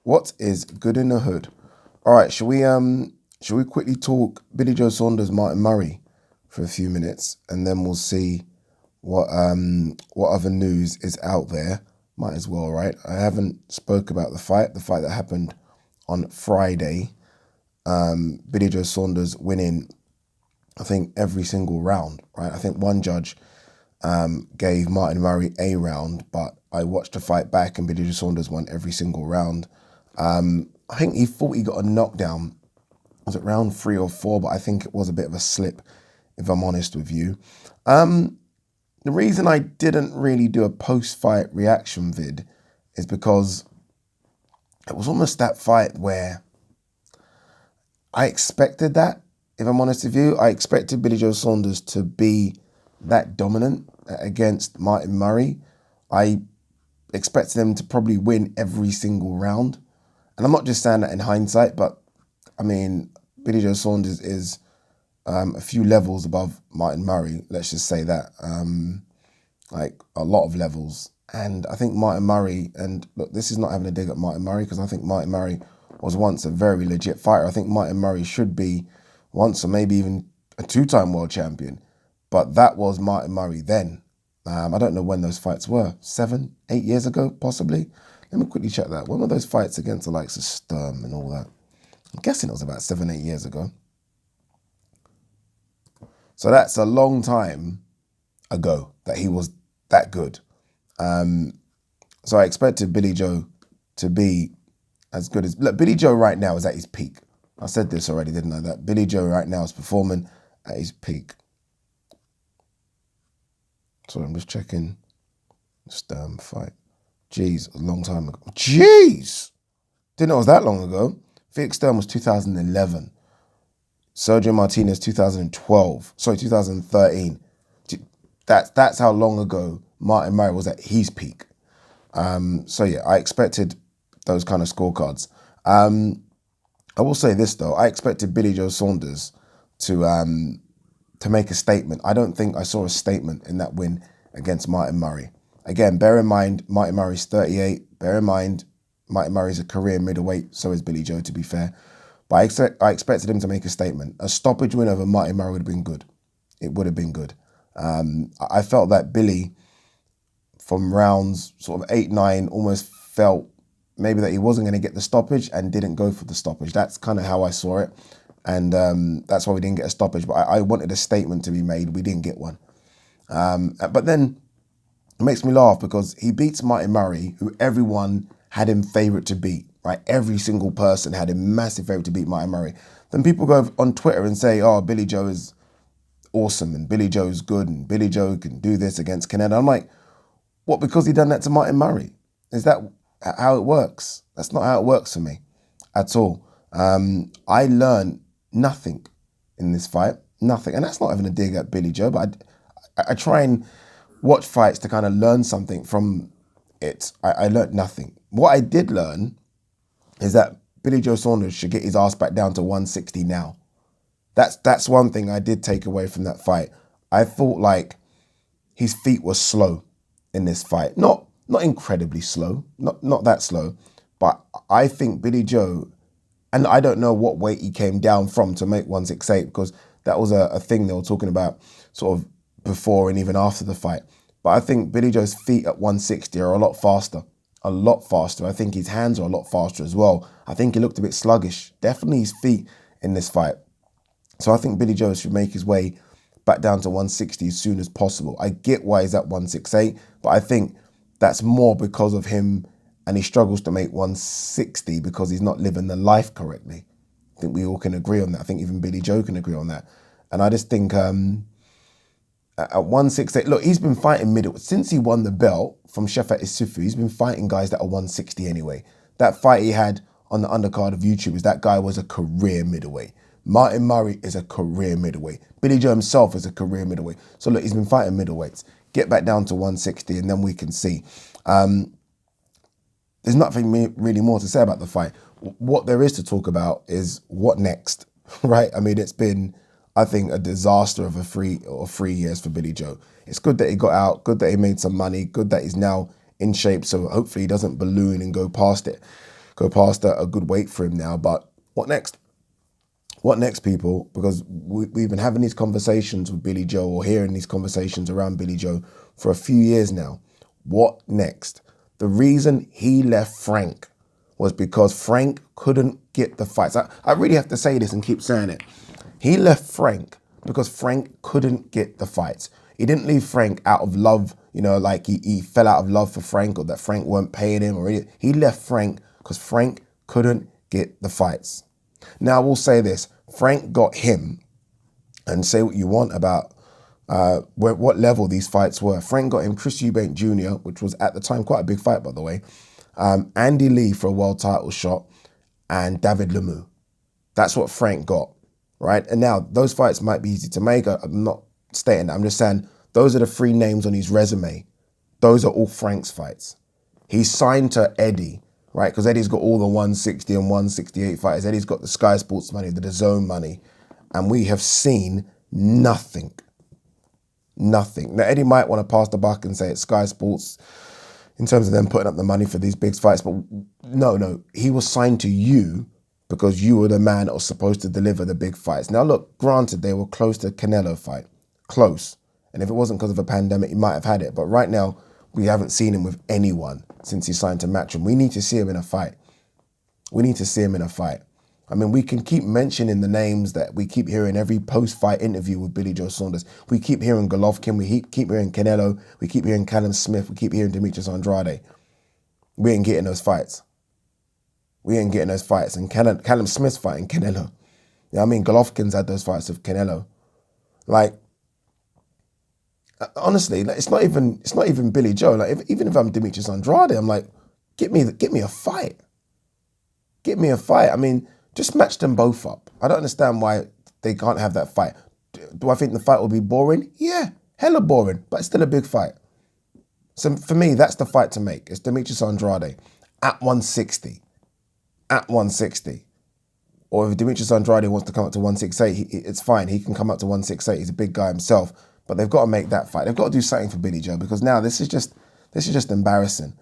What is good in the hood? All right, shall we quickly talk Billy Joe Saunders, Martin Murray for a few minutes, and then we'll see what other news is out there. Might as well, right? I haven't spoke about the fight that happened on Friday. Billy Joe Saunders winning, I think, every single round, right? I think one judge gave Martin Murray a round, but I watched the fight back and Billy Joe Saunders won every single round. I think he thought he got a knockdown. Was it round 3 or 4? But I think it was a bit of a slip, if I'm honest with you. The reason I didn't really do a post-fight reaction vid is because it was almost that fight where I expected that, if I'm honest with you. I expected Billy Joe Saunders to be that dominant against Martin Murray. I expected him to probably win every single round. And I'm not just saying that in hindsight, but I mean, Billy Joe Saunders is a few levels above Martin Murray. Let's just say that, like a lot of levels. And I think Martin Murray, and look, this is not having a dig at Martin Murray, because I think Martin Murray was once a very legit fighter. I think Martin Murray should be once or maybe even a 2-time world champion. But that was Martin Murray then. I don't know when those fights were, 7, 8 years ago, possibly. Let me quickly check that. When were those fights against the likes of Sturm and all that? I'm guessing it was about 7, 8 years ago. So that's a long time ago that he was that good. So I expected Billy Joe to be as good as... Look, Billy Joe right now is at his peak. I said this already, didn't I? That Billy Joe right now is performing at his peak. Sorry, I'm just checking Sturm fight. Jeez, a long time ago. Jeez! Didn't know it was that long ago. Felix Sturm was 2011. Sergio Martinez, 2012. Sorry, 2013. That's how long ago Martin Murray was at his peak. So yeah, I expected those kind of scorecards. I will say this though, I expected Billy Joe Saunders to make a statement. I don't think I saw a statement in that win against Martin Murray. Again, bear in mind, Martin Murray's 38. Bear in mind, Martin Murray's a career middleweight. So is Billy Joe, to be fair. But I expected him to make a statement. A stoppage win over Martin Murray would have been good. It would have been good. I felt that Billy, from rounds sort of 8, 9, almost felt maybe that he wasn't going to get the stoppage and didn't go for the stoppage. That's kind of how I saw it. And that's why we didn't get a stoppage. But I wanted a statement to be made. We didn't get one. But then it makes me laugh because he beats Martin Murray, who everyone had him favourite to beat, right? Every single person had him massive favourite to beat Martin Murray. Then people go on Twitter and say, oh, Billy Joe is awesome and Billy Joe's good and Billy Joe can do this against Canelo. I'm like, what, because he done that to Martin Murray? Is that how it works? That's not how it works for me at all. I learned nothing in this fight, nothing. And that's not even a dig at Billy Joe, but I try and watch fights to kind of learn something from it. I learned nothing. What I did learn is that Billy Joe Saunders should get his ass back down to 160 now. That's one thing I did take away from that fight. I thought like his feet were slow in this fight. Not incredibly slow, not that slow, but I think Billy Joe, and I don't know what weight he came down from to make 168, because that was a thing they were talking about sort of before and even after the fight. But I think Billy Joe's feet at 160 are a lot faster. I think his hands are a lot faster as well. I think he looked a bit sluggish. Definitely his feet in this fight. So I think Billy Joe should make his way back down to 160 as soon as possible. I get why he's at 168, but I think that's more because of him, and he struggles to make 160 because he's not living the life correctly. I think we all can agree on that. I think even Billy Joe can agree on that. And I just think at 168, look, he's been fighting middleweight. Since he won the belt from Shefat Isufu, he's been fighting guys that are 160 anyway. That fight he had on the undercard of YouTube is that guy was a career middleweight. Martin Murray is a career middleweight. Billy Joe himself is a career middleweight. So look, he's been fighting middleweights. Get back down to 160 and then we can see. There's nothing really more to say about the fight. What there is to talk about is what next, right? I mean, it's been, I think, a disaster of 3 years for Billy Joe. It's good that he got out, good that he made some money, good that he's now in shape, so hopefully he doesn't balloon and go past it. go past a good weight for him now. But what next? What next, people? Because we've been having these conversations with Billy Joe, or hearing these conversations around Billy Joe for a few years now. What next? The reason he left Frank was because Frank couldn't get the fights. I really have to say this and keep saying it. He left Frank because Frank couldn't get the fights. He didn't leave Frank out of love, like he fell out of love for Frank, or that Frank weren't paying him, or anything. He left Frank because Frank couldn't get the fights. Now, I will say this. Frank got him, and say what you want about what level these fights were. Frank got him Chris Eubank Jr., which was at the time quite a big fight, by the way, Andy Lee for a world title shot, and David Lemieux. That's what Frank got, right? And now, those fights might be easy to make. I'm not stating that. I'm just saying those are the 3 names on his resume. Those are all Frank's fights. He's signed to Eddie, right? Because Eddie's got all the 160 and 168 fighters. Eddie's got the Sky Sports money, the DAZN money. And we have seen nothing. Nothing. Now, Eddie might want to pass the buck and say it's Sky Sports in terms of them putting up the money for these big fights. But no. He was signed to you because you were the man that was supposed to deliver the big fights. Now, look, granted, they were close to Canelo fight. Close. And if it wasn't because of a pandemic, he might have had it. But right now, we haven't seen him with anyone since he signed to Matchroom. We need to see him in a fight. We need to see him in a fight. I mean, we can keep mentioning the names that we keep hearing every post-fight interview with Billy Joe Saunders. We keep hearing Golovkin. We keep hearing Canelo. We keep hearing Callum Smith. We keep hearing Demetrius Andrade. We ain't getting those fights. We ain't getting those fights. And Callum Smith's fighting Canelo. I mean, Golovkin's had those fights with Canelo. Like, honestly, like, it's not even Billy Joe. Like, even if I'm Demetrius Andrade, I'm like, get me a fight. Get me a fight. I mean, just match them both up. I don't understand why they can't have that fight. Do I think the fight will be boring? Yeah, hella boring, but it's still a big fight. So for me, that's the fight to make. It's Demetrius Andrade at 160. At 160. Or if Demetrius Andrade wants to come up to 168, it's fine. He can come up to 168. He's a big guy himself. But they've got to make that fight. They've got to do something for Billy Joe, because now this is just embarrassing.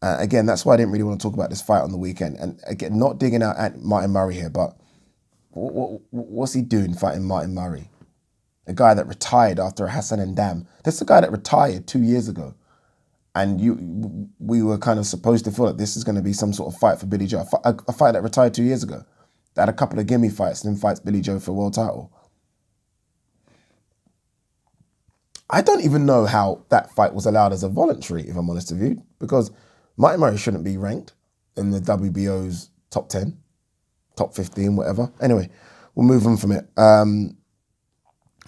Again, that's why I didn't really want to talk about this fight on the weekend. And again, not digging out at Martin Murray here, but what's he doing fighting Martin Murray? A guy that retired after a Hassan and Dam. That's the guy that retired 2 years ago. And we were kind of supposed to feel like this is going to be some sort of fight for Billy Joe. A fight that retired 2 years ago. That had a couple of gimme fights and then fights Billy Joe for a world title. I don't even know how that fight was allowed as a voluntary, if I'm honest with you, because Martin Murray shouldn't be ranked in the WBO's top 10, top 15, whatever. Anyway, we'll move on from it.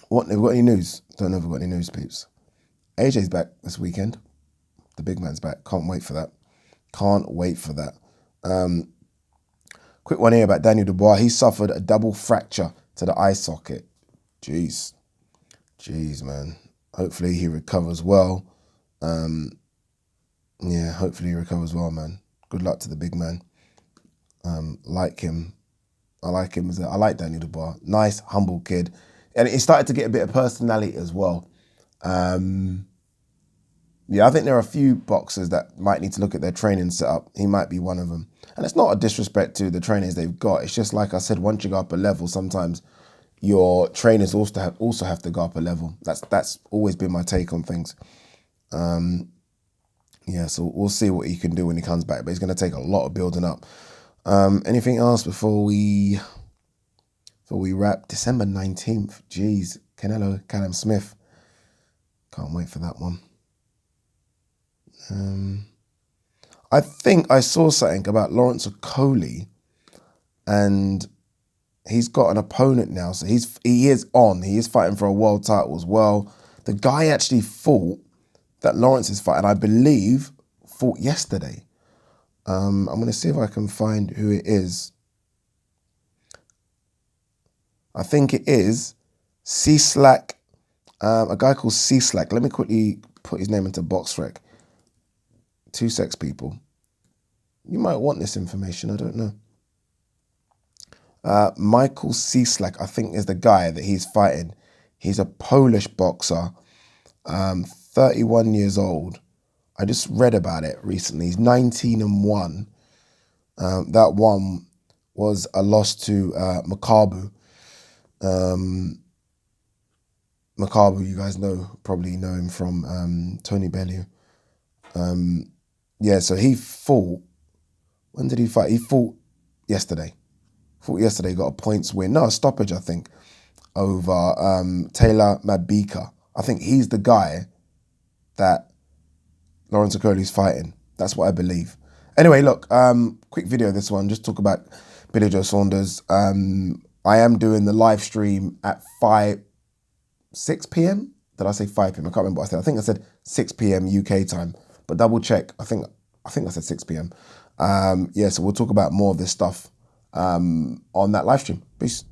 What, have we got any news? Don't know if we've got any news, peeps. AJ's back this weekend. The big man's back. Can't wait for that. Can't wait for that. Quick one here about Daniel Dubois. He suffered a double fracture to the eye socket. Jeez, man. Hopefully he recovers well. Yeah, hopefully he recovers well, man. Good luck to the big man. Like him. I like him. I like Daniel Dubois. Nice, humble kid. And he started to get a bit of personality as well. Yeah, I think there are a few boxers that might need to look at their training setup. He might be one of them. And it's not a disrespect to the trainers they've got. It's just like I said, once you go up a level, sometimes your trainers also have to go up a level. That's always been my take on things. Yeah, so we'll see what he can do when he comes back. But he's going to take a lot of building up. Anything else before we wrap? December 19th. Jeez, Canelo, Callum Smith. Can't wait for that one. I think I saw something about Lawrence Okoli, and he's got an opponent now. So he is fighting for a world title as well. The guy actually fought that Lawrence is fighting, I believe, fought yesterday. I'm going to see if I can find who it is. I think it is C-Slack, a guy called C-Slack. Let me quickly put his name into BoxRec. 2 secs, people. You might want this information, I don't know. Michael C-Slack, I think, is the guy that he's fighting. He's a Polish boxer, 31 years old. I just read about it recently. He's 19-1. That one was a loss to Makabu. Makabu, you guys probably know him from Tony Bellew. Yeah, so he fought. When did he fight? He fought yesterday. Got a points win. No, a stoppage, I think, over Taylor Mabika. I think he's the guy that Lawrence Okoli's fighting. That's what I believe. Anyway, look, quick video this one. Just talk about Billy Joe Saunders. I am doing the live stream at 6 p.m. Did I say 5 p.m.? I can't remember what I said. I think I said 6 p.m. UK time, but double check. I think I said 6 p.m. Yeah, so we'll talk about more of this stuff on that live stream. Peace.